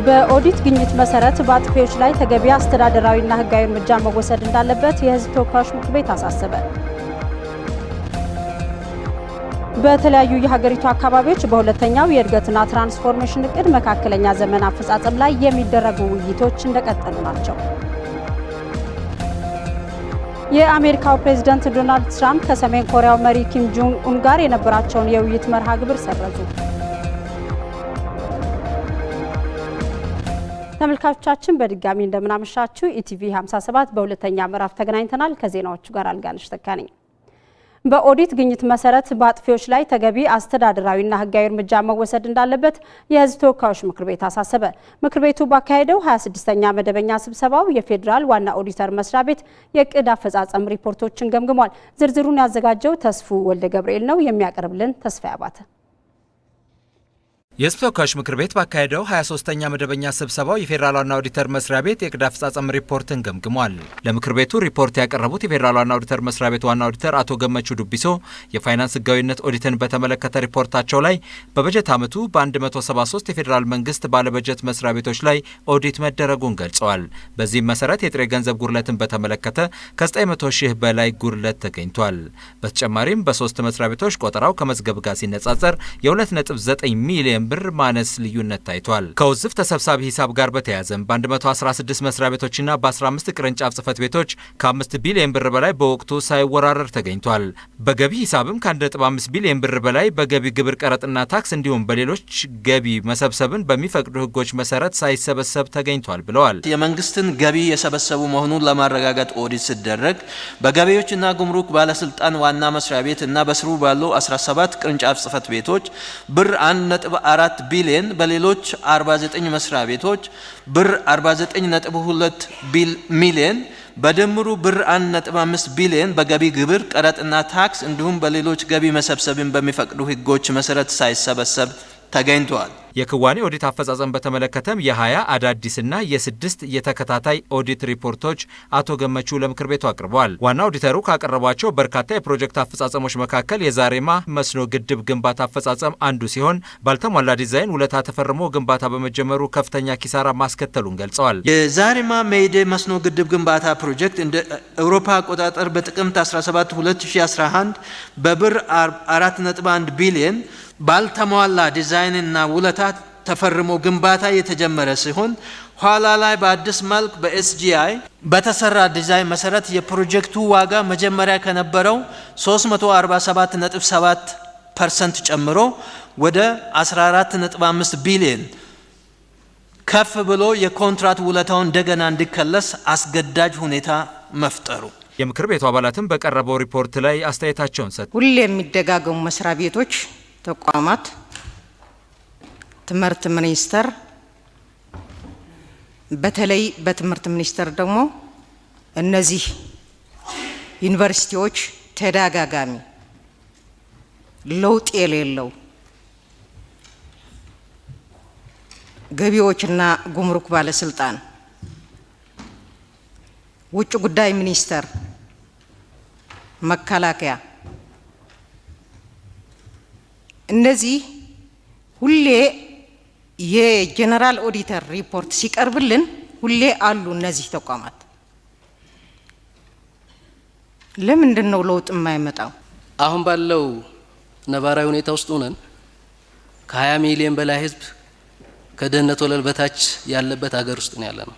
በኦዲት ግኝት መሰረት በአጥፊዎች ላይ ተገቢ አስተዳደራዊና ሕጋዊ እርምጃ መወሰድ እንዳለበት የሕዝብ ተወካዮች ምክር ቤት አሳሰበ። በተለያዩ የሀገሪቱ አካባቢዎች በሁለተኛው የእድገትና ትራንስፎርሜሽን እቅድ መካከለኛ ዘመን አፈጻጸም ላይ የሚደረጉ ውይይቶች እንደቀጠሉ ናቸው። የአሜሪካው ፕሬዝዳንት ዶናልድ ትራምፕ ከሰሜን ኮሪያው መሪ ኪም ጆንግ ኡን ጋር የነበራቸውን የውይይት መርሃ ግብር ሰረዙ። ተመልካቾቻችን በድጋሚ እንደምናመሻችሁ ኢቲቪ 57 በሁለተኛ ምዕራፍ ተገናኝተናል። ከዜናዎቹ ጋር አልጋነሽ ተካነኝ። በኦዲት ግኝት መሰረት በአጥፊዎች ላይ ተገቢ አስተዳደራዊና ሕጋዊ እርምጃ መወሰድ እንዳለበት የሕዝብ ተወካዮች ምክር ቤት አሳሰበ። ምክር ቤቱ ባካሄደው 26ኛ መደበኛ ስብሰባው የፌዴራል ዋና ኦዲተር መስሪያ ቤት የዕቅድ አፈጻጸም ሪፖርቶችን ገምግሟል። ዝርዝሩን ያዘጋጀው ተስፉ ወልደ ገብርኤል ነው። የሚያቀርብልን ተስፋ ያባተ። የሕዝብ ተወካዮች ምክር ቤት ባካሄደው 23ኛ መደበኛ ስብሰባው የፌዴራል ዋና ኦዲተር መስሪያ ቤት የዕቅድ አፈጻጸም ሪፖርትን ገምግሟል። ለምክር ቤቱ ሪፖርት ያቀረቡት የፌዴራል ዋና ኦዲተር መስሪያ ቤት ዋና ኦዲተር አቶ ገመቹ ዱቢሶ የፋይናንስ ሕጋዊነት ኦዲትን በተመለከተ ሪፖርታቸው ላይ በበጀት ዓመቱ በ173 የፌዴራል መንግስት ባለበጀት መስሪያ ቤቶች ላይ ኦዲት መደረጉን ገልጸዋል። በዚህም መሰረት የጥሬ ገንዘብ ጉድለትን በተመለከተ ከ900 ሺህ በላይ ጉድለት ተገኝቷል። በተጨማሪም በሶስት መስሪያ ቤቶች ቆጠራው ከመዝገብ ጋር ሲነጻጸር የ2.9 ሚሊዮን ብር ማነስ ልዩነት ታይቷል። ከውዝፍ ተሰብሳቢ ሂሳብ ጋር በተያያዘም በ116 መስሪያ ቤቶችና በ15 ቅርንጫፍ ጽህፈት ቤቶች ከ5 ቢሊዮን ብር በላይ በወቅቱ ሳይወራረር ተገኝቷል። በገቢ ሂሳብም ከ1.5 ቢሊዮን ብር በላይ በገቢ ግብር፣ ቀረጥና ታክስ እንዲሁም በሌሎች ገቢ መሰብሰብን በሚፈቅዱ ህጎች መሰረት ሳይሰበሰብ ተገኝቷል ብለዋል። የመንግስትን ገቢ የሰበሰቡ መሆኑን ለማረጋገጥ ኦዲት ሲደረግ በገቢዎችና ጉምሩክ ባለስልጣን ዋና መስሪያ ቤት እና በስሩ ባሉ 17 ቅርንጫፍ ጽህፈት ቤቶች ብር 1.4 ቢሊዮን በሌሎች 49 መስሪያ ቤቶች ብር 49.2 ሚሊዮን በድምሩ ብር 1.5 ቢሊዮን በገቢ ግብር፣ ቀረጥና ታክስ እንዲሁም በሌሎች ገቢ መሰብሰብን በሚፈቅዱ ህጎች መሰረት ሳይሰበሰብ ተገኝቷል። የክዋኔ ኦዲት አፈጻጸም በተመለከተም የ20 አዳዲስና የ6 የተከታታይ ኦዲት ሪፖርቶች አቶ ገመቹ ለምክር ቤቱ አቅርበዋል። ዋና ኦዲተሩ ካቀረቧቸው በርካታ የፕሮጀክት አፈጻጸሞች መካከል የዛሬማ መስኖ ግድብ ግንባታ አፈጻጸም አንዱ ሲሆን ባልተሟላ ዲዛይን ውለታ ተፈርሞ ግንባታ በመጀመሩ ከፍተኛ ኪሳራ ማስከተሉን ገልጸዋል። የዛሬማ ሜይዴ መስኖ ግድብ ግንባታ ፕሮጀክት እንደ አውሮፓ አቆጣጠር በጥቅምት 17 2011 በብር 4.1 ቢሊዮን ባልተሟላ ዲዛይንና ውለታ ተፈርሞ ግንባታ የተጀመረ ሲሆን ኋላ ላይ በአዲስ መልክ በኤስጂአይ በተሰራ ዲዛይን መሰረት የፕሮጀክቱ ዋጋ መጀመሪያ ከነበረው 347.7% ጨምሮ ወደ 14.5 ቢሊዮን ከፍ ብሎ የኮንትራት ውለታው እንደገና እንዲከለስ አስገዳጅ ሁኔታ መፍጠሩ የምክር ቤቱ አባላትም በቀረበው ሪፖርት ላይ አስተያየታቸውን ሰጥተዋል። ሁሌ የሚደጋገሙ መስሪያ ቤቶች፣ ተቋማት፣ ትምህርት ሚኒስቴር በተለይ በትምህርት ሚኒስቴር ደግሞ እነዚህ ዩኒቨርሲቲዎች ተደጋጋሚ ለውጥ የሌለው ገቢዎችና ጉምሩክ ባለስልጣን፣ ውጭ ጉዳይ ሚኒስቴር፣ መከላከያ እነዚህ ሁሌ የጀነራል ኦዲተር ሪፖርት ሲቀርብልን ሁሌ አሉ። እነዚህ ተቋማት ለምንድን ነው ለውጥ የማይመጣው? አሁን ባለው ነባራዊ ሁኔታ ውስጥ ሆነን ከ20 ሚሊዮን በላይ ህዝብ ከድህነት ወለል በታች ያለበት ሀገር ውስጥ ነው ያለነው።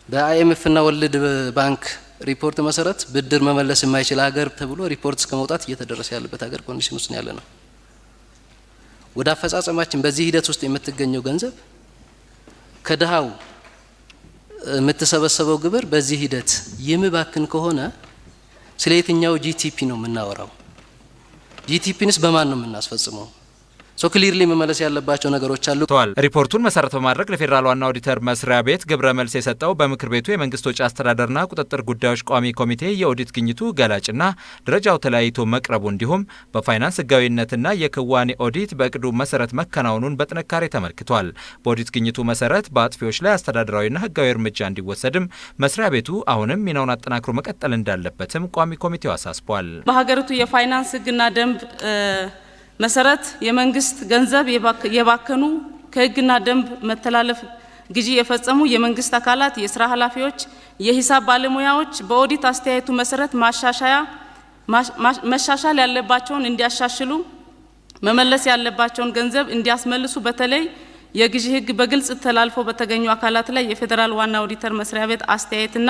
በአይኤምኤፍ እና ወርልድ ባንክ ሪፖርት መሰረት ብድር መመለስ የማይችል ሀገር ተብሎ ሪፖርት እስከ መውጣት እየተደረሰ ያለበት ሀገር ኮንዲሽን ውስጥ ነው ያለነው። ወደ አፈጻጸማችን በዚህ ሂደት ውስጥ የምትገኘው ገንዘብ ከድሃው የምትሰበሰበው ግብር በዚህ ሂደት የሚባክን ከሆነ ስለ የትኛው ጂቲፒ ነው የምናወራው? ጂቲፒንስ በማን ነው የምናስፈጽመው? ክሊርሊ መመለስ ያለባቸው ነገሮች አሉ። ሪፖርቱን መሰረት በማድረግ ለፌዴራል ዋና ኦዲተር መስሪያ ቤት ግብረ መልስ የሰጠው በምክር ቤቱ የመንግስት ወጪ አስተዳደርና ቁጥጥር ጉዳዮች ቋሚ ኮሚቴ የኦዲት ግኝቱ ገላጭና ደረጃው ተለያይቶ መቅረቡ እንዲሁም በፋይናንስ ህጋዊነትና የክዋኔ ኦዲት በእቅዱ መሰረት መከናወኑን በጥንካሬ ተመልክቷል። በኦዲት ግኝቱ መሰረት በአጥፊዎች ላይ አስተዳደራዊና ህጋዊ እርምጃ እንዲወሰድም መስሪያ ቤቱ አሁንም ሚናውን አጠናክሮ መቀጠል እንዳለበትም ቋሚ ኮሚቴው አሳስቧል። በሀገሪቱ የፋይናንስ ህግና ደንብ መሰረት የመንግስት ገንዘብ የባከኑ ከህግና ደንብ መተላለፍ ግዢ የፈጸሙ የመንግስት አካላት የስራ ኃላፊዎች፣ የሂሳብ ባለሙያዎች በኦዲት አስተያየቱ መሰረት መሻሻል ያለባቸውን እንዲያሻሽሉ፣ መመለስ ያለባቸውን ገንዘብ እንዲያስመልሱ በተለይ የግዢ ህግ በግልጽ ተላልፎ በተገኙ አካላት ላይ የፌዴራል ዋና ኦዲተር መስሪያ ቤት አስተያየትና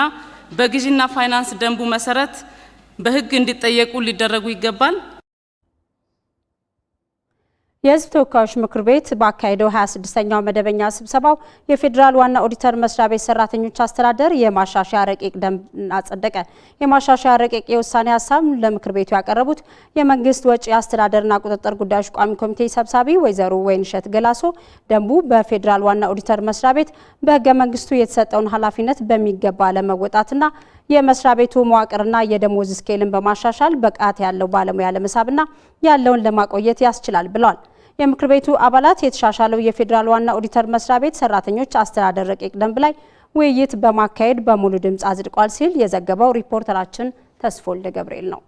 በግዢና ፋይናንስ ደንቡ መሰረት በህግ እንዲጠየቁ ሊደረጉ ይገባል። የህዝብ ተወካዮች ምክር ቤት ባካሄደው 26ኛው መደበኛ ስብሰባው የፌዴራል ዋና ኦዲተር መስሪያ ቤት ሰራተኞች አስተዳደር የማሻሻያ ረቂቅ ደንብ አጸደቀ። የማሻሻያ ረቂቅ የውሳኔ ሀሳብ ለምክር ቤቱ ያቀረቡት የመንግስት ወጪ አስተዳደርና ቁጥጥር ጉዳዮች ቋሚ ኮሚቴ ሰብሳቢ ወይዘሮ ወይንሸት ገላሶ ደንቡ በፌዴራል ዋና ኦዲተር መስሪያ ቤት በህገ መንግስቱ የተሰጠውን ኃላፊነት በሚገባ ለመወጣትና የመስሪያ ቤቱ መዋቅርና የደሞዝ ስኬልን በማሻሻል ብቃት ያለው ባለሙያ ለመሳብና ያለውን ለማቆየት ያስችላል ብለዋል። የምክር ቤቱ አባላት የተሻሻለው የፌዴራል ዋና ኦዲተር መስሪያ ቤት ሰራተኞች አስተዳደር ረቂቅ ደንብ ላይ ውይይት በማካሄድ በሙሉ ድምፅ አጽድቋል ሲል የዘገበው ሪፖርተራችን ተስፎልደ ገብርኤል ነው።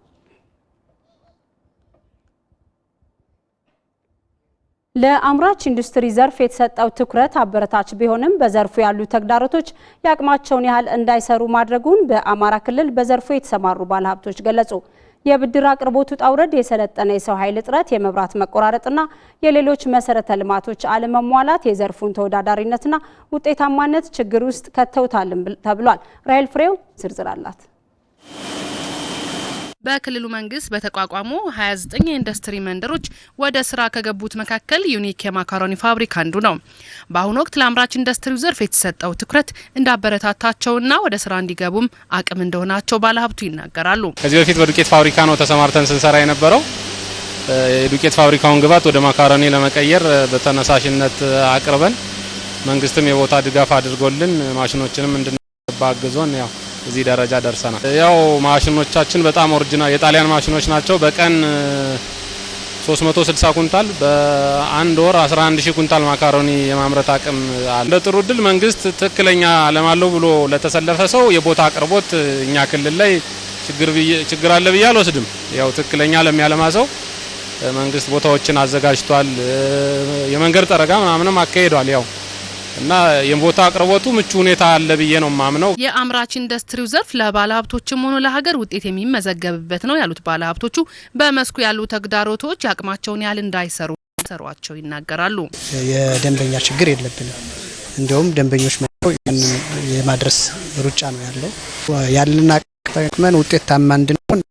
ለአምራች ኢንዱስትሪ ዘርፍ የተሰጠው ትኩረት አበረታች ቢሆንም በዘርፉ ያሉ ተግዳሮቶች የአቅማቸውን ያህል እንዳይሰሩ ማድረጉን በአማራ ክልል በዘርፉ የተሰማሩ ባለሀብቶች ገለጹ። የብድር አቅርቦቱ ጣውረድ፣ የሰለጠነ የሰው ኃይል እጥረት፣ የመብራት መቆራረጥና የሌሎች መሰረተ ልማቶች አለመሟላት የዘርፉን ተወዳዳሪነትና ውጤታማነት ችግር ውስጥ ከተውታል ተብሏል። ራይል ፍሬው ዝርዝር አላት። በክልሉ መንግስት በተቋቋሙ 29 የኢንዱስትሪ መንደሮች ወደ ስራ ከገቡት መካከል ዩኒክ የማካሮኒ ፋብሪካ አንዱ ነው። በአሁኑ ወቅት ለአምራች ኢንዱስትሪው ዘርፍ የተሰጠው ትኩረት እንዳበረታታቸውና ወደ ስራ እንዲገቡም አቅም እንደሆናቸው ባለሀብቱ ይናገራሉ። ከዚህ በፊት በዱቄት ፋብሪካ ነው ተሰማርተን ስንሰራ የነበረው። የዱቄት ፋብሪካውን ግብዓት ወደ ማካሮኒ ለመቀየር በተነሳሽነት አቅርበን መንግስትም የቦታ ድጋፍ አድርጎልን ማሽኖችንም እንድንገባ አግዞን ያው እዚህ ደረጃ ደርሰናል። ያው ማሽኖቻችን በጣም ኦሪጂናል የጣሊያን ማሽኖች ናቸው። በቀን 360 ኩንታል በአንድ ወር 11000 ኩንታል ማካሮኒ የማምረት አቅም አለ። ለጥሩ ድል መንግስት ትክክለኛ አለማለው ብሎ ለተሰለፈ ሰው የቦታ አቅርቦት እኛ ክልል ላይ ችግር አለ ብዬ አልወስድም። ያው ትክክለኛ ለሚያለማ ሰው መንግስት ቦታዎችን አዘጋጅቷል። የመንገድ ጠረጋ ምናምንም አካሂዷል። ያው እና የቦታ አቅርቦቱ ምቹ ሁኔታ አለ ብዬ ነው ማምነው። የአምራች ኢንዱስትሪው ዘርፍ ለባለሀብቶችም ሆነ ለሀገር ውጤት የሚመዘገብበት ነው ያሉት ባለሀብቶቹ በመስኩ ያሉ ተግዳሮቶች አቅማቸውን ያህል እንዳይሰሯቸው ይናገራሉ። የደንበኛ ችግር የለብንም። እንደውም ደንበኞች የማድረስ ሩጫ ነው ያለው። ያለና አቅመን ውጤታማ እንድንሆን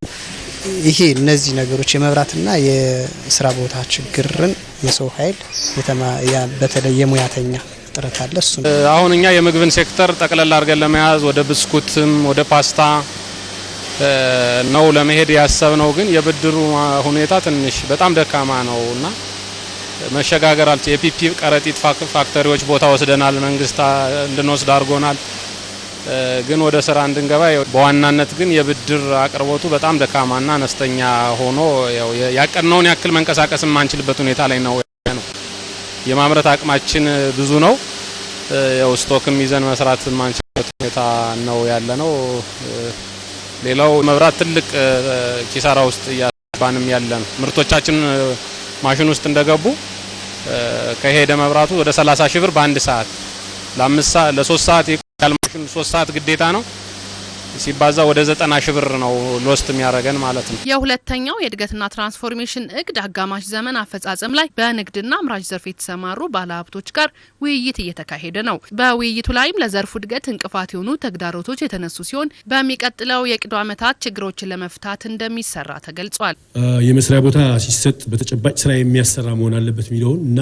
ይሄ እነዚህ ነገሮች የመብራትና የስራ ቦታ ችግርን የሰው ኃይል በተለይ የሙያተኛ ጥረት አለ። እሱ አሁን እኛ የምግብን ሴክተር ጠቅለል አድርገን ለመያዝ ወደ ብስኩትም ወደ ፓስታ ነው ለመሄድ ያሰብነው፣ ግን የብድሩ ሁኔታ ትንሽ በጣም ደካማ ነውና መሸጋገር አልቻ የፒፒ ቀረጢት ፋክተሪዎች ቦታ ወስደናል፣ መንግስት እንድንወስድ አድርጎናል። ግን ወደ ስራ እንድንገባ በዋናነት ግን የብድር አቅርቦቱ በጣም ደካማና አነስተኛ ሆኖ ያቀድነውን ያክል መንቀሳቀስ የማንችልበት ሁኔታ ላይ ነው። የማምረት አቅማችን ብዙ ነው፣ ያው ስቶክም ይዘን መስራት የማንችልበት ሁኔታ ነው ያለነው። ሌላው መብራት ትልቅ ኪሳራ ውስጥ ያባንም ያለን ምርቶቻችን ማሽን ውስጥ እንደገቡ ከሄደ መብራቱ ወደ 30 ሺህ ብር በአንድ ሰዓት ለ3 ሰዓት ማሽን 3 ሰዓት ግዴታ ነው ሲባዛ ወደ 90 ሺህ ብር ነው ሎስት የሚያደርገን ማለት ነው። የሁለተኛው የእድገትና ትራንስፎርሜሽን እቅድ አጋማሽ ዘመን አፈጻጸም ላይ በንግድና አምራች ዘርፍ የተሰማሩ ባለሀብቶች ጋር ውይይት እየተካሄደ ነው። በውይይቱ ላይም ለዘርፉ እድገት እንቅፋት የሆኑ ተግዳሮቶች የተነሱ ሲሆን በሚቀጥለው የእቅዱ ዓመታት ችግሮችን ለመፍታት እንደሚሰራ ተገልጿል። የመስሪያ ቦታ ሲሰጥ በተጨባጭ ስራ የሚያሰራ መሆን አለበት የሚለውን እና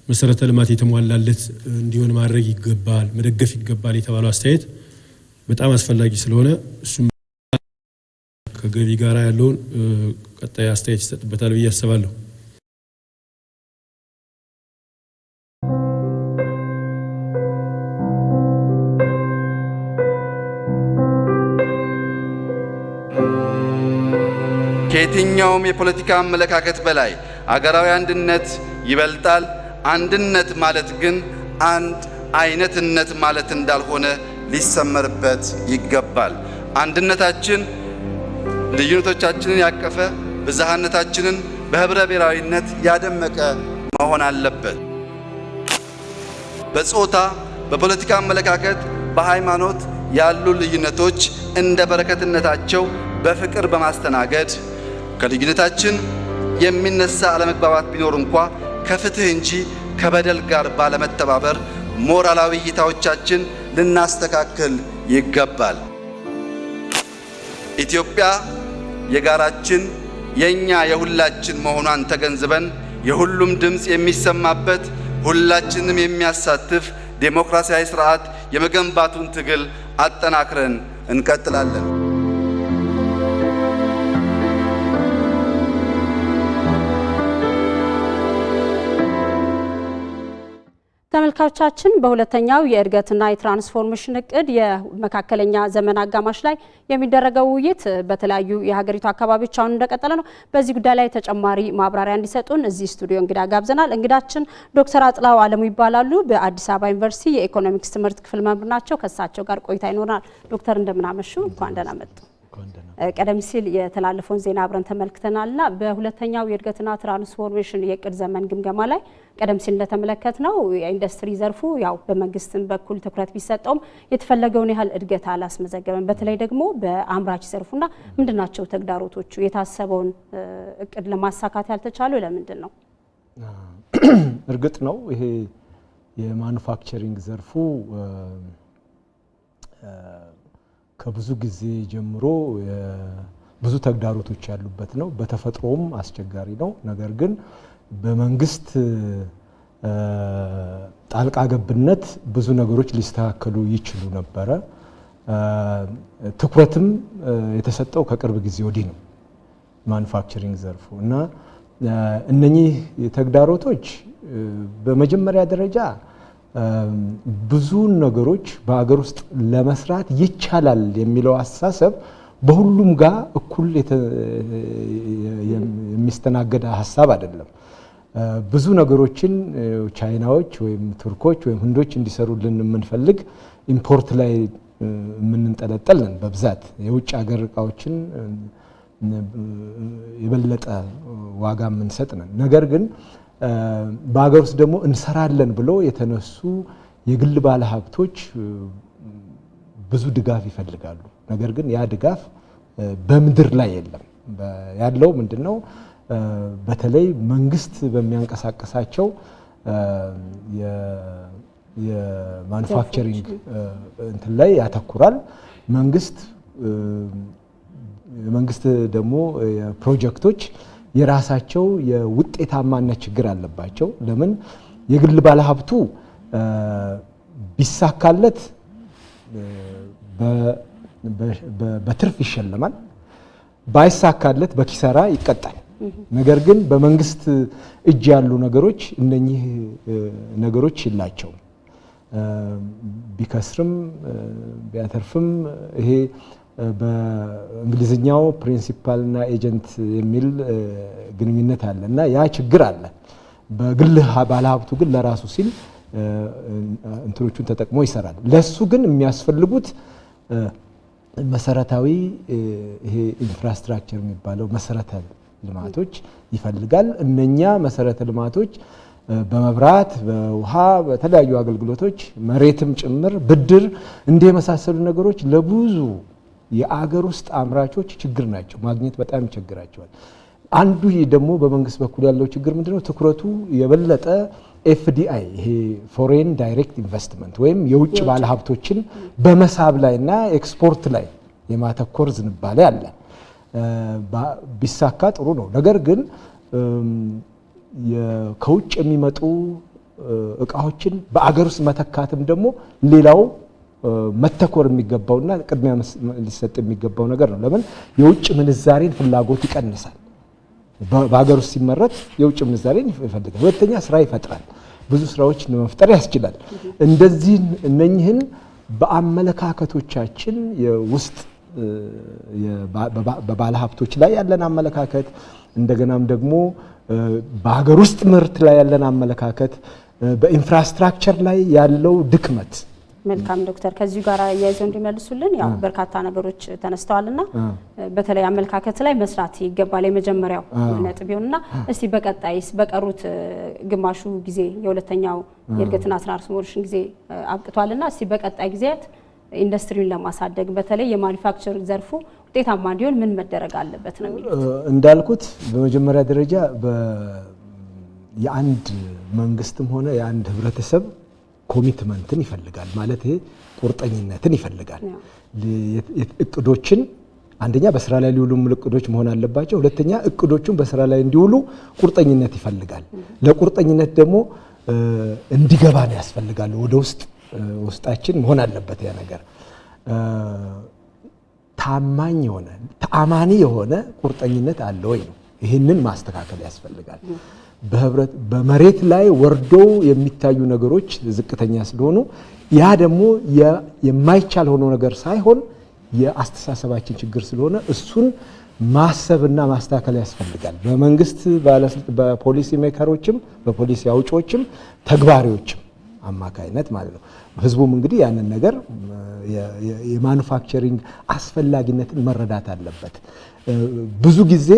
መሰረተ ልማት የተሟላለት እንዲሆን ማድረግ ይገባል፣ መደገፍ ይገባል የተባለው አስተያየት በጣም አስፈላጊ ስለሆነ እሱም ከገቢ ጋር ያለውን ቀጣይ አስተያየት ይሰጥበታል ብዬ አስባለሁ። ከየትኛውም የፖለቲካ አመለካከት በላይ አገራዊ አንድነት ይበልጣል። አንድነት ማለት ግን አንድ አይነትነት ማለት እንዳልሆነ ሊሰመርበት ይገባል። አንድነታችን ልዩነቶቻችንን ያቀፈ፣ ብዝሃነታችንን በህብረ ብሔራዊነት ያደመቀ መሆን አለበት። በጾታ፣ በፖለቲካ አመለካከት፣ በሃይማኖት ያሉ ልዩነቶች እንደ በረከትነታቸው በፍቅር በማስተናገድ ከልዩነታችን የሚነሳ አለመግባባት ቢኖር እንኳ ከፍትህ እንጂ ከበደል ጋር ባለመተባበር ሞራላዊ እይታዎቻችን ልናስተካክል ይገባል። ኢትዮጵያ የጋራችን የኛ የሁላችን መሆኗን ተገንዝበን የሁሉም ድምጽ የሚሰማበት ሁላችንም የሚያሳትፍ ዴሞክራሲያዊ ስርዓት የመገንባቱን ትግል አጠናክረን እንቀጥላለን። ተመልካቾቻችን በሁለተኛው የእድገትና የትራንስፎርሜሽን እቅድ የመካከለኛ ዘመን አጋማሽ ላይ የሚደረገው ውይይት በተለያዩ የሀገሪቱ አካባቢዎች አሁን እንደቀጠለ ነው። በዚህ ጉዳይ ላይ ተጨማሪ ማብራሪያ እንዲሰጡን እዚህ ስቱዲዮ እንግዳ ጋብዘናል። እንግዳችን ዶክተር አጥላው አለሙ ይባላሉ። በአዲስ አበባ ዩኒቨርሲቲ የኢኮኖሚክስ ትምህርት ክፍል መምህር ናቸው። ከሳቸው ጋር ቆይታ ይኖራል። ዶክተር እንደምናመሹ እንኳን ደህና መጡ። ቀደም ሲል የተላለፈውን ዜና አብረን ተመልክተናልና በሁለተኛው የእድገትና ትራንስፎርሜሽን የእቅድ ዘመን ግምገማ ላይ ቀደም ሲል እንደተመለከትነው የኢንዱስትሪ ዘርፉ ያው በመንግስትም በኩል ትኩረት ቢሰጠውም የተፈለገውን ያህል እድገት አላስመዘገበም። በተለይ ደግሞ በአምራች ዘርፉና ምንድናቸው ተግዳሮቶቹ? የታሰበውን እቅድ ለማሳካት ያልተቻለው ለምንድን ነው? እርግጥ ነው ይሄ የማኑፋክቸሪንግ ዘርፉ ከብዙ ጊዜ ጀምሮ ብዙ ተግዳሮቶች ያሉበት ነው። በተፈጥሮም አስቸጋሪ ነው። ነገር ግን በመንግስት ጣልቃ ገብነት ብዙ ነገሮች ሊስተካከሉ ይችሉ ነበረ። ትኩረትም የተሰጠው ከቅርብ ጊዜ ወዲህ ነው ማኑፋክቸሪንግ ዘርፉ እና እነኚህ ተግዳሮቶች በመጀመሪያ ደረጃ ብዙ ነገሮች በአገር ውስጥ ለመስራት ይቻላል የሚለው አስተሳሰብ በሁሉም ጋር እኩል የሚስተናገድ ሀሳብ አይደለም። ብዙ ነገሮችን ቻይናዎች ወይም ቱርኮች ወይም ህንዶች እንዲሰሩልን የምንፈልግ ኢምፖርት ላይ የምንንጠለጠል ነን። በብዛት የውጭ ሀገር እቃዎችን የበለጠ ዋጋ የምንሰጥ ነን። ነገር ግን በአገር ውስጥ ደግሞ እንሰራለን ብሎ የተነሱ የግል ባለሀብቶች ብዙ ድጋፍ ይፈልጋሉ። ነገር ግን ያ ድጋፍ በምድር ላይ የለም። ያለው ምንድነው? በተለይ መንግስት በሚያንቀሳቀሳቸው የማኑፋክቸሪንግ እንትን ላይ ያተኩራል። መንግስት ደግሞ ፕሮጀክቶች የራሳቸው የውጤታማነት ችግር አለባቸው። ለምን? የግል ባለሀብቱ ቢሳካለት በትርፍ ይሸለማል፣ ባይሳካለት በኪሳራ ይቀጣል። ነገር ግን በመንግስት እጅ ያሉ ነገሮች እነኚህ ነገሮች ይላቸው ቢከስርም ቢያተርፍም ይሄ በእንግሊዝኛው ፕሪንሲፓልና ኤጀንት የሚል ግንኙነት አለ እና ያ ችግር አለ። በግል ባለሀብቱ ግን ለራሱ ሲል እንትኖቹን ተጠቅሞ ይሰራል። ለሱ ግን የሚያስፈልጉት መሰረታዊ ይሄ ኢንፍራስትራክቸር የሚባለው መሰረተ ልማቶች ይፈልጋል። እነኛ መሰረተ ልማቶች በመብራት፣ በውሃ፣ በተለያዩ አገልግሎቶች፣ መሬትም ጭምር ብድር እንዲህ የመሳሰሉ ነገሮች ለብዙ የአገር ውስጥ አምራቾች ችግር ናቸው። ማግኘት በጣም ይቸግራቸዋል። አንዱ ደግሞ በመንግስት በኩል ያለው ችግር ምንድነው? ትኩረቱ የበለጠ ኤፍዲአይ ይሄ ፎሬን ዳይሬክት ኢንቨስትመንት ወይም የውጭ ባለሀብቶችን በመሳብ ላይና ኤክስፖርት ላይ የማተኮር ዝንባሌ አለ። ቢሳካ ጥሩ ነው። ነገር ግን ከውጭ የሚመጡ እቃዎችን በአገር ውስጥ መተካትም ደግሞ ሌላው መተኮር የሚገባውና ቅድሚያ ሊሰጥ የሚገባው ነገር ነው። ለምን? የውጭ ምንዛሬን ፍላጎት ይቀንሳል። በሀገር ውስጥ ሲመረት የውጭ ምንዛሬን ይፈልጋል። ሁለተኛ ስራ ይፈጥራል። ብዙ ስራዎች ለመፍጠር ያስችላል። እነኚህን በአመለካከቶቻችን የውስጥ በባለ ሀብቶች ላይ ያለን አመለካከት እንደገናም ደግሞ በሀገር ውስጥ ምርት ላይ ያለን አመለካከት በኢንፍራስትራክቸር ላይ ያለው ድክመት መልካም ዶክተር ከዚሁ ጋር ያይዘው እንዲመልሱልን ያው በርካታ ነገሮች ተነስተዋልና በተለይ አመለካከት ላይ መስራት ይገባል የመጀመሪያው ነጥብ ይሁንና እስቲ በቀጣይስ በቀሩት ግማሹ ጊዜ የሁለተኛው የእድገትና ትራንስፎርሜሽን ጊዜ አብቅቷልና እስቲ በቀጣይ ጊዜያት ኢንዱስትሪውን ለማሳደግ በተለይ የማኑፋክቸሪንግ ዘርፉ ውጤታማ እንዲሆን ምን መደረግ አለበት ነው የሚሉት? እንዳልኩት በመጀመሪያ ደረጃ የአንድ መንግስትም ሆነ የአንድ ህብረተሰብ ኮሚትመንትን ይፈልጋል ማለት ይሄ ቁርጠኝነትን ይፈልጋል። እቅዶችን አንደኛ በስራ ላይ ሊውሉ እቅዶች መሆን አለባቸው። ሁለተኛ እቅዶቹን በስራ ላይ እንዲውሉ ቁርጠኝነት ይፈልጋል። ለቁርጠኝነት ደግሞ እንዲገባን ያስፈልጋል። ወደ ውስጣችን መሆን አለበት ያ ነገር ታማኝ የሆነ ተአማኒ የሆነ ቁርጠኝነት አለ ወይ ነው። ይህንን ማስተካከል ያስፈልጋል። በመሬት ላይ ወርደው የሚታዩ ነገሮች ዝቅተኛ ስለሆኑ ያ ደግሞ የማይቻል ሆኖ ነገር ሳይሆን የአስተሳሰባችን ችግር ስለሆነ እሱን ማሰብና ማስተካከል ያስፈልጋል። በመንግስት በፖሊሲ ሜከሮችም በፖሊሲ አውጪዎችም ተግባሪዎችም አማካይነት ማለት ነው። ህዝቡም እንግዲህ ያንን ነገር የማኑፋክቸሪንግ አስፈላጊነትን መረዳት አለበት። ብዙ ጊዜ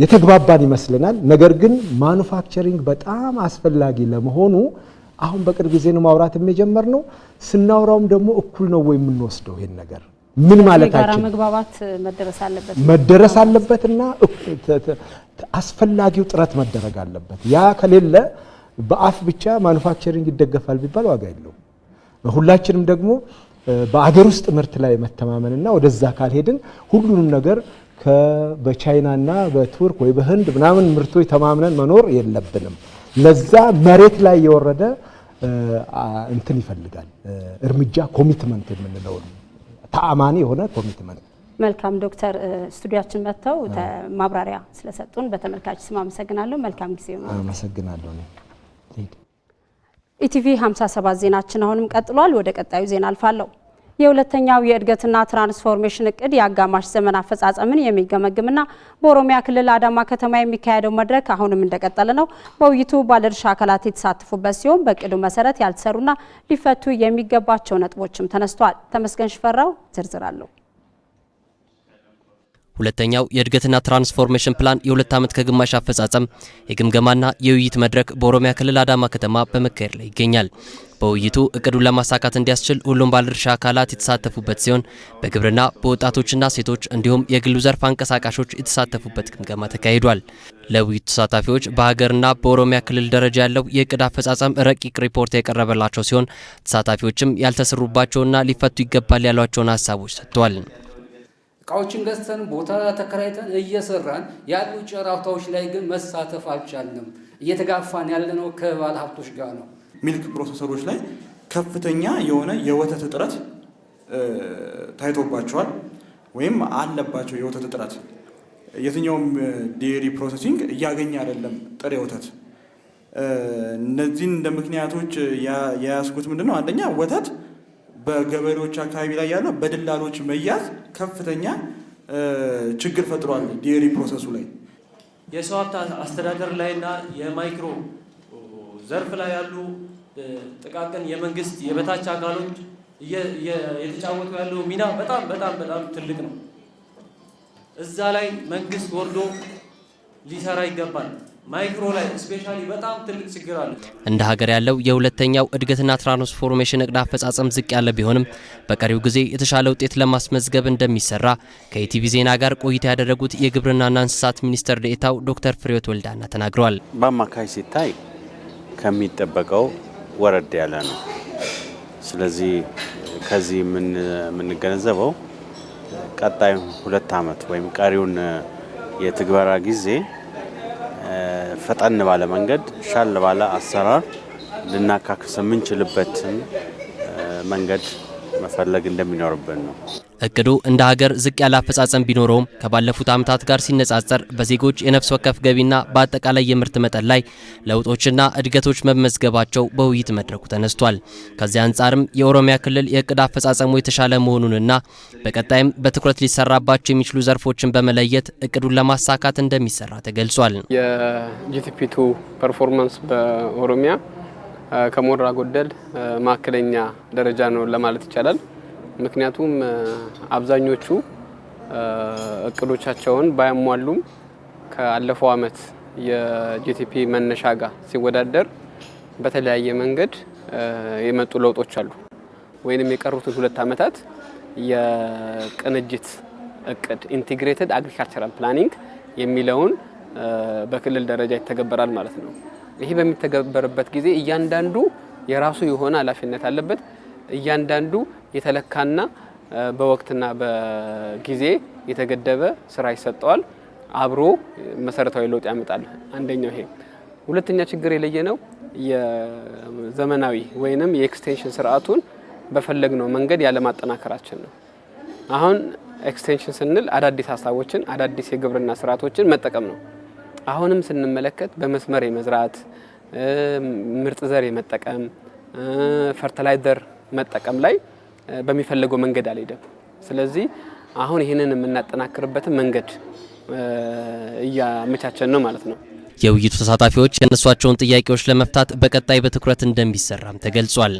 የተግባባን ይመስለናል። ነገር ግን ማኑፋክቸሪንግ በጣም አስፈላጊ ለመሆኑ አሁን በቅርብ ጊዜ ነው ማውራት የጀመርነው። ስናወራውም ደግሞ እኩል ነው ወይ የምንወስደው ይሄን ነገር ምን ማለታችን መግባባት መደረስ አለበትና አስፈላጊው ጥረት መደረግ አለበት። ያ ከሌለ በአፍ ብቻ ማኑፋክቸሪንግ ይደገፋል ቢባል ዋጋ የለውም። ሁላችንም ደግሞ በአገር ውስጥ ምርት ላይ መተማመንና ወደዛ ካልሄድን ሁሉንም ነገር በቻይናና በቱርክ ወይ በህንድ ምናምን ምርቶች ተማምነን መኖር የለብንም። ለዛ መሬት ላይ የወረደ እንትን ይፈልጋል እርምጃ ኮሚትመንት የምንለው ተአማኒ የሆነ ኮሚትመንት። መልካም ዶክተር ስቱዲያችን መጥተው ማብራሪያ ስለሰጡን በተመልካች ስም አመሰግናለሁ። መልካም ጊዜ ነው። አመሰግናለሁ። ኢቲቪ 57 ዜናችን አሁንም ቀጥሏል። ወደ ቀጣዩ ዜና አልፋለሁ። የሁለተኛው የእድገትና ትራንስፎርሜሽን እቅድ የአጋማሽ ዘመን አፈጻጸምን የሚገመግምና በኦሮሚያ ክልል አዳማ ከተማ የሚካሄደው መድረክ አሁንም እንደቀጠለ ነው። በውይይቱ ባለድርሻ አካላት የተሳተፉበት ሲሆን በእቅዱ መሰረት ያልተሰሩና ሊፈቱ የሚገባቸው ነጥቦችም ተነስተዋል። ተመስገን ሽፈራው ዝርዝር አለው። ሁለተኛው የእድገትና ትራንስፎርሜሽን ፕላን የሁለት ዓመት ከግማሽ አፈጻጸም የግምገማና የውይይት መድረክ በኦሮሚያ ክልል አዳማ ከተማ በመካሄድ ላይ ይገኛል። በውይይቱ እቅዱን ለማሳካት እንዲያስችል ሁሉም ባለድርሻ አካላት የተሳተፉበት ሲሆን በግብርና በወጣቶችና ሴቶች እንዲሁም የግሉ ዘርፍ አንቀሳቃሾች የተሳተፉበት ግምገማ ተካሂዷል። ለውይይቱ ተሳታፊዎች በሀገርና በኦሮሚያ ክልል ደረጃ ያለው የእቅድ አፈጻጸም ረቂቅ ሪፖርት የቀረበላቸው ሲሆን ተሳታፊዎችም ያልተሰሩባቸውና ሊፈቱ ይገባል ያሏቸውን ሀሳቦች ሰጥተዋል። እቃዎችን ገዝተን ቦታ ተከራይተን እየሰራን ያሉ ጨረታዎች ላይ ግን መሳተፍ አልቻልንም። እየተጋፋን ያለነው ከባለ ሀብቶች ጋር ነው። ሚልክ ፕሮሰሰሮች ላይ ከፍተኛ የሆነ የወተት እጥረት ታይቶባቸዋል ወይም አለባቸው። የወተት እጥረት የትኛውም ዴሪ ፕሮሰሲንግ እያገኘ አይደለም ጥሬ ወተት። እነዚህን እንደ ምክንያቶች የያዝኩት ምንድነው? አንደኛ ወተት በገበሬዎች አካባቢ ላይ ያለው በደላሎች መያዝ ከፍተኛ ችግር ፈጥሯል። ዴሪ ፕሮሰሱ ላይ የሰው ሀብት አስተዳደር ላይና የማይክሮ ዘርፍ ላይ ያሉ ጥቃቅን የመንግስት የበታች አካሎች የተጫወቱ ያለው ሚና በጣም ትልቅ ነው። እዛ ላይ መንግስት ወርዶ ሊሰራ ይገባል። ማይክሮ ላይ ስፔሻሊ በጣም ትልቅ ችግር አለ። እንደ ሀገር ያለው የሁለተኛው እድገትና ትራንስፎርሜሽን እቅድ አፈጻጸም ዝቅ ያለ ቢሆንም በቀሪው ጊዜ የተሻለ ውጤት ለማስመዝገብ እንደሚሰራ ከኢቲቪ ዜና ጋር ቆይታ ያደረጉት የግብርናና እንስሳት ሚኒስትር ዴኤታው ዶክተር ፍሬዎት ወልዳና ተናግረዋል። በአማካይ ሲታይ ከሚጠበቀው ወረድ ያለ ነው። ስለዚህ ከዚህ የምንገነዘበው ቀጣይ 2 ዓመት ወይም ቀሪውን የትግበራ ጊዜ ፈጠን ባለ መንገድ ሻል ባለ አሰራር ልናካክስ የምንችልበትን መንገድ መፈለግ እንደሚኖርብን ነው። እቅዱ እንደ ሀገር ዝቅ ያለ አፈጻጸም ቢኖረውም ከባለፉት ዓመታት ጋር ሲነጻጸር በዜጎች የነፍስ ወከፍ ገቢና በአጠቃላይ የምርት መጠን ላይ ለውጦችና እድገቶች መመዝገባቸው በውይይት መድረኩ ተነስቷል። ከዚህ አንጻርም የኦሮሚያ ክልል የእቅድ አፈጻጸሙ የተሻለ መሆኑንና በቀጣይም በትኩረት ሊሰራባቸው የሚችሉ ዘርፎችን በመለየት እቅዱን ለማሳካት እንደሚሰራ ተገልጿል። የጂቲፒ2 ፐርፎርማንስ በኦሮሚያ ከሞራ ጎደል ማከለኛ ደረጃ ነው ለማለት ይቻላል። ምክንያቱም አብዛኞቹ እቅዶቻቸውን ባያሟሉም ካለፈው አመት የጂቲፒ መነሻ ጋር ሲወዳደር በተለያየ መንገድ የመጡ ለውጦች አሉ። ወይንም የቀሩትን 2 አመታት የቅንጅት እቅድ ኢንቲግሬትድ አግሪካልቸራል ፕላኒንግ የሚለውን በክልል ደረጃ ይተገበራል ማለት ነው። ይሄ በሚተገበርበት ጊዜ እያንዳንዱ የራሱ የሆነ ኃላፊነት አለበት። እያንዳንዱ የተለካና በወቅትና በጊዜ የተገደበ ስራ ይሰጠዋል። አብሮ መሰረታዊ ለውጥ ያመጣል። አንደኛው ይሄ። ሁለተኛ ችግር የለየነው የዘመናዊ ወይንም የኤክስቴንሽን ስርዓቱን በፈለግነው መንገድ ያለ ማጠናከራችን ነው። አሁን ኤክስቴንሽን ስንል አዳዲስ ሀሳቦችን አዳዲስ የግብርና ስርዓቶችን መጠቀም ነው። አሁንም ስንመለከት በመስመር የመዝራት ምርጥ ዘር የመጠቀም ፈርቲላይዘር መጠቀም ላይ በሚፈልገው መንገድ አልሄደም። ስለዚህ አሁን ይህንን የምናጠናክርበትን መንገድ እያመቻቸን ነው ማለት ነው። የውይይቱ ተሳታፊዎች ያነሷቸውን ጥያቄዎች ለመፍታት በቀጣይ በትኩረት እንደሚሰራም ተገልጿል።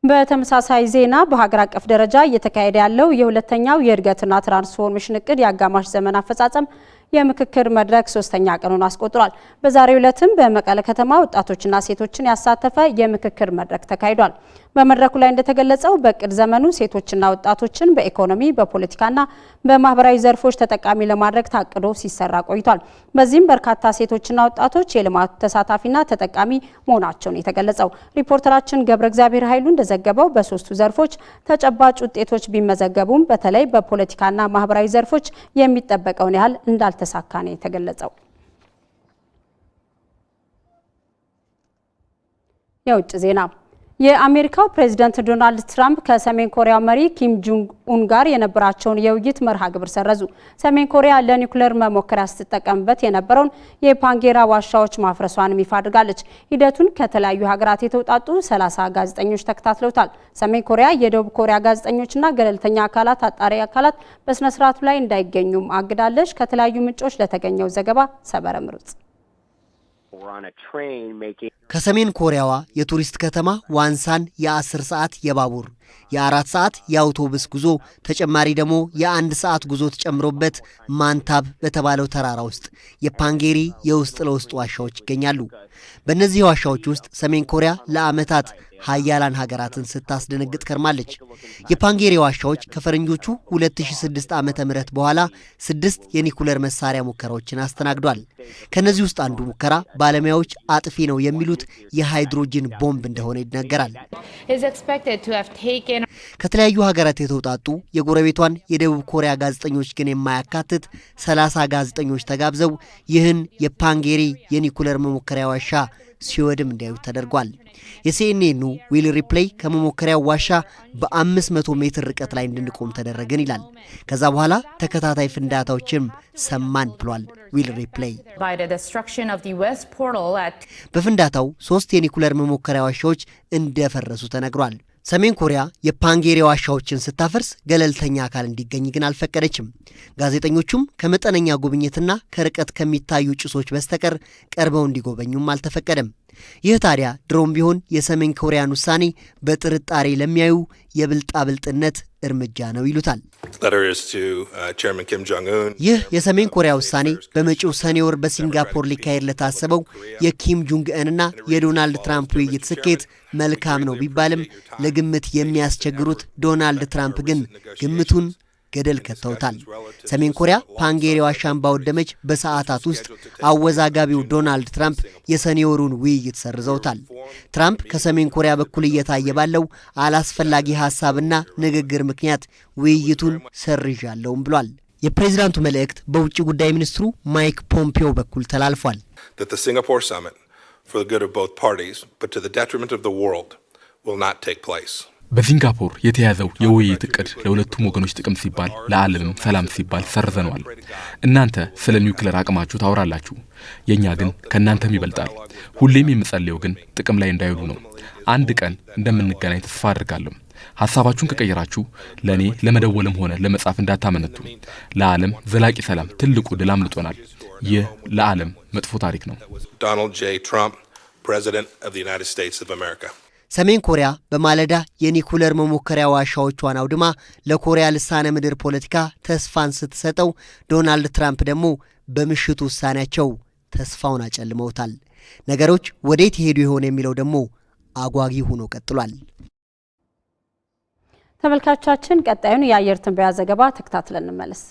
በተመሳሳይ ዜና በሀገር አቀፍ ደረጃ እየተካሄደ ያለው የሁለተኛው የእድገትና ትራንስፎርሜሽን እቅድ የአጋማሽ ዘመን አፈጻጸም የምክክር መድረክ 3ኛ ቀኑን አስቆጥሯል። በዛሬው ዕለትም በመቀለ ከተማ ወጣቶችና ሴቶችን ያሳተፈ የምክክር መድረክ ተካሂዷል። በመድረኩ ላይ እንደተገለጸው በእቅድ ዘመኑ ሴቶችና ወጣቶችን በኢኮኖሚ በፖለቲካና በማህበራዊ ዘርፎች ተጠቃሚ ለማድረግ ታቅዶ ሲሰራ ቆይቷል። በዚህም በርካታ ሴቶችና ወጣቶች የልማቱ ተሳታፊና ተጠቃሚ መሆናቸውን የተገለጸው ሪፖርተራችን ገብረ እግዚአብሔር ኃይሉ እንደዘገበው በሶስቱ ዘርፎች ተጨባጭ ውጤቶች ቢመዘገቡም በተለይ በፖለቲካና ማህበራዊ ዘርፎች የሚጠበቀውን ያህል እንዳልተሳካ ነው የተገለጸው። የውጭ ዜና የአሜሪካው ፕሬዝዳንት ዶናልድ ትራምፕ ከሰሜን ኮሪያ መሪ ኪም ጆንግ ኡን ጋር የነበራቸውን የውይይት መርሃ ግብር ሰረዙ። ሰሜን ኮሪያ ለኒውክሌር መሞከሪያ ስትጠቀምበት የነበረውን የፓንጌራ ዋሻዎች ማፍረሷን ይፋ አድርጋለች። ሂደቱን ከተለያዩ ሀገራት የተውጣጡ 30 ጋዜጠኞች ተከታትለውታል። ሰሜን ኮሪያ የደቡብ ኮሪያ ጋዜጠኞችና ገለልተኛ አካላት አጣሪ አካላት በስነ ስርዓቱ ላይ እንዳይገኙም አግዳለች። ከተለያዩ ምንጮች ለተገኘው ዘገባ ሰበረ ምሩጽ ከሰሜን ኮሪያዋ የቱሪስት ከተማ ዋንሳን የ10 ሰዓት የባቡር የ4 ሰዓት የአውቶቡስ ጉዞ ተጨማሪ ደግሞ የ1 ሰዓት ጉዞ ተጨምሮበት ማንታብ በተባለው ተራራ ውስጥ የፓንጌሪ የውስጥ ለውስጥ ዋሻዎች ይገኛሉ። በእነዚህ ዋሻዎች ውስጥ ሰሜን ኮሪያ ለዓመታት ሀያላን ሀገራትን ስታስደነግጥ ከርማለች። የፓንጌሪ ዋሻዎች ከፈረንጆቹ 2006 ዓመተ ምህረት በኋላ 6 የኒኩለር መሳሪያ ሙከራዎችን አስተናግዷል። ከነዚህ ውስጥ አንዱ ሙከራ ባለሙያዎች አጥፊ ነው የሚሉት የሃይድሮጅን ቦምብ እንደሆነ ይነገራል። ከተለያዩ ሀገራት የተውጣጡ የጎረቤቷን የደቡብ ኮሪያ ጋዜጠኞች ግን የማያካትት 30 ጋዜጠኞች ተጋብዘው ይህን የፓንጌሪ የኒኩለር መሞከሪያ ዋሻ ሲወድም እንዲያዩት ተደርጓል። የሲኤንኤኑ ዊል ሪፕሌይ ከመሞከሪያው ዋሻ በ500 ሜትር ርቀት ላይ እንድንቆም ተደረገን ይላል። ከዛ በኋላ ተከታታይ ፍንዳታዎችም ሰማን ብሏል ዊል ሪፕሌይ። በፍንዳታው 3 የኒኩለር መሞከሪያ ዋሻዎች እንደፈረሱ ተነግሯል። ሰሜን ኮሪያ የፓንጌሪ ዋሻዎችን ስታፈርስ ገለልተኛ አካል እንዲገኝ ግን አልፈቀደችም። ጋዜጠኞቹም ከመጠነኛ ጉብኝትና ከርቀት ከሚታዩ ጭሶች በስተቀር ቀርበው እንዲጎበኙም አልተፈቀደም። ይህ ታዲያ ድሮም ቢሆን የሰሜን ኮሪያን ውሳኔ በጥርጣሬ ለሚያዩ የብልጣብልጥነት እርምጃ ነው ይሉታል። ይህ የሰሜን ኮሪያ ውሳኔ በመጪው ሰኔ ወር በሲንጋፖር ሊካሄድ ለታሰበው የኪም ጆንግ ኡንና የዶናልድ ትራምፕ ውይይት ስኬት መልካም ነው ቢባልም ለግምት የሚያስቸግሩት ዶናልድ ትራምፕ ግን ግምቱን ገደል ከተውታል። ሰሜን ኮሪያ ፓንጌሪ ዋሻን ባወደመች በሰዓታት ውስጥ አወዛጋቢው ዶናልድ ትራምፕ የሰኔ ወሩን ውይይት ሰርዘውታል። ትራምፕ ከሰሜን ኮሪያ በኩል እየታየ ባለው አላስፈላጊ ሐሳብና ንግግር ምክንያት ውይይቱን ሰርዣለሁም ብሏል። የፕሬዝዳንቱ መልእክት በውጭ ጉዳይ ሚኒስትሩ ማይክ ፖምፒዮ በኩል ተላልፏል። በሲንጋፖር የተያዘው የውይይት እቅድ ለሁለቱም ወገኖች ጥቅም ሲባል ለዓለምም ሰላም ሲባል ሰርዘነዋል። እናንተ ስለ ኒውክሌር አቅማችሁ ታወራላችሁ፣ የኛ ግን ከናንተም ይበልጣል። ሁሌም የምጸልየው ግን ጥቅም ላይ እንዳይውሉ ነው። አንድ ቀን እንደምንገናኝ ተስፋ አድርጋለሁ። ሐሳባችሁን ከቀየራችሁ ለኔ ለመደወልም ሆነ ለመጻፍ እንዳታመነቱ። ለዓለም ዘላቂ ሰላም ትልቁ ድል አምልጦናል። ይህ ለዓለም መጥፎ ታሪክ ነው። Donald J. Trump, President of the United States of America. ሰሜን ኮሪያ በማለዳ የኒኩለር መሞከሪያ ዋሻዎቿን አውድማ ለኮሪያ ልሳነ ምድር ፖለቲካ ተስፋን ስትሰጠው ዶናልድ ትራምፕ ደግሞ በምሽቱ ውሳኔያቸው ተስፋውን አጨልመውታል። ነገሮች ወዴት ይሄዱ ይሆን የሚለው ደግሞ አጓጊ ሆኖ ቀጥሏል። ተመልካቾቻችን ቀጣዩን የአየር ትንበያ ዘገባ ተከታትለን እንመለስ።